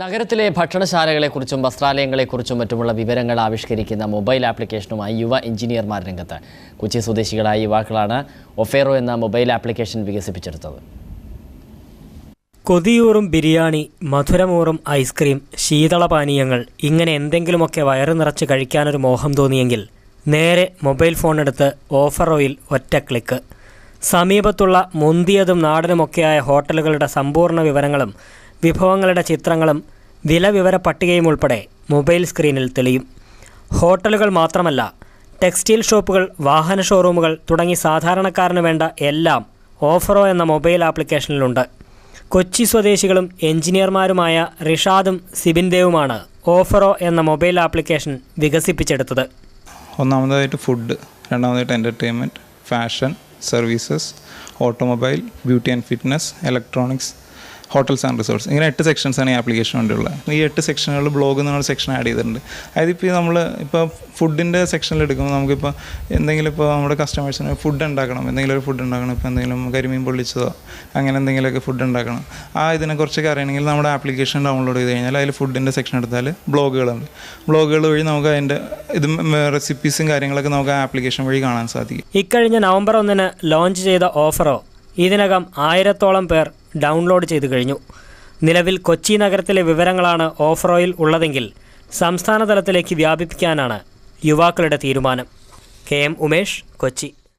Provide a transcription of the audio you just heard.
നഗരത്തിലെ ഭക്ഷണശാലകളെക്കുറിച്ചും വസ്ത്രാലയങ്ങളെക്കുറിച്ചും മറ്റുമുള്ള വിവരങ്ങൾ ആവിഷ്കരിക്കുന്ന മൊബൈൽ ആപ്ലിക്കേഷനുമായി യുവ എഞ്ചിനീയർമാർ രംഗത്ത്. കൊച്ചി സ്വദേശികളായ യുവാക്കളാണ് ഒഫേറോ എന്ന മൊബൈൽ ആപ്ലിക്കേഷൻ വികസിപ്പിച്ചെടുത്തത്. കൊതിയൂറും ബിരിയാണി, മധുരമൂറും ഐസ്ക്രീം, ശീതളപാനീയങ്ങൾ ഇങ്ങനെ എന്തെങ്കിലുമൊക്കെ വയറ് നിറച്ച് കഴിക്കാനൊരു മോഹം തോന്നിയെങ്കിൽ നേരെ മൊബൈൽ ഫോണെടുത്ത് ഓഫറോയിൽ ഒറ്റ ക്ലിക്ക്. സമീപത്തുള്ള മുന്തിയതും നാടനുമൊക്കെയായ ഹോട്ടലുകളുടെ സമ്പൂർണ്ണ വിവരങ്ങളും വിഭവങ്ങളുടെ ചിത്രങ്ങളും വില വിവര പട്ടികയും ഉൾപ്പെടെ മൊബൈൽ സ്ക്രീനിൽ തെളിയും. ഹോട്ടലുകൾ മാത്രമല്ല, ടെക്സ്റ്റൈൽ ഷോപ്പുകൾ, വാഹന ഷോറൂമുകൾ തുടങ്ങി സാധാരണക്കാരന് വേണ്ട എല്ലാം ഓഫറോ എന്ന മൊബൈൽ ആപ്ലിക്കേഷനിലുണ്ട്. കൊച്ചി സ്വദേശികളും എഞ്ചിനീയർമാരുമായ റിഷാദും സിബിൻദേവുമാണ് ഓഫറോ എന്ന മൊബൈൽ ആപ്ലിക്കേഷൻ വികസിപ്പിച്ചെടുത്തത്. ഒന്നാമതായിട്ട് ഫുഡ്, രണ്ടാമതായിട്ട് entertainment, fashion, services, automobile, beauty and fitness, electronics, hotels and resorts, ഇങ്ങനെ 8 സെക്ഷൻസാണ് ഈ ആപ്ലിക്കേഷൻ വേണ്ടിയുള്ളത്. ഈ 8 സെക്ഷനുകളിൽ ബ്ലോഗ് എന്നുള്ള സെക്ഷൻ ആഡ് ചെയ്തിട്ടുണ്ട്. അതായത് ഇപ്പോൾ നമ്മൾ ഫുഡിൻ്റെ സെക്ഷനിൽ എടുക്കുമ്പോൾ നമുക്കിപ്പോൾ എന്തെങ്കിലും ഇപ്പോൾ നമ്മുടെ കസ്റ്റമേഴ്സിന് ഫുഡ് ഉണ്ടാക്കണം, എന്തെങ്കിലും ഒരു ഫുഡ് ഉണ്ടാക്കണം, ഇപ്പോൾ എന്തെങ്കിലും കരിമീൻ പൊള്ളിച്ചതോ അങ്ങനെ എന്തെങ്കിലുമൊക്കെ ഫുഡ് ഉണ്ടാക്കണം, ഇതിനെക്കുറിച്ചൊക്കെ അറിയണമെങ്കിൽ നമ്മുടെ ആപ്ലിക്കേഷൻ ഡൗൺലോഡ് ചെയ്ത് കഴിഞ്ഞാൽ അതിൽ ഫുഡിൻ്റെ സെക്ഷൻ എടുത്താൽ ബ്ലോഗുകളുണ്ട്. ബ്ലോഗുകൾ വഴി നമുക്ക് അതിൻ്റെ റെസിപ്പീസും കാര്യങ്ങളൊക്കെ നമുക്ക് ആ ആപ്ലിക്കേഷൻ വഴി കാണാൻ സാധിക്കും. ഇക്കഴിഞ്ഞ നവംബർ 1 ലോഞ്ച് ചെയ്ത ഓഫറോ ഇതിനകം 1000-ഓളം പേർ ഡൗൺലോഡ് ചെയ്തു കഴിഞ്ഞു. നിലവിൽ കൊച്ചി നഗരത്തിലെ വിവരങ്ങളാണ് ഓഫറോയിൽ ഉള്ളതെങ്കിൽ സംസ്ഥാന തലത്തിലേക്ക് വ്യാപിപ്പിക്കാനാണ് യുവാക്കളുടെ തീരുമാനം. KM ഉമേഷ്, കൊച്ചി.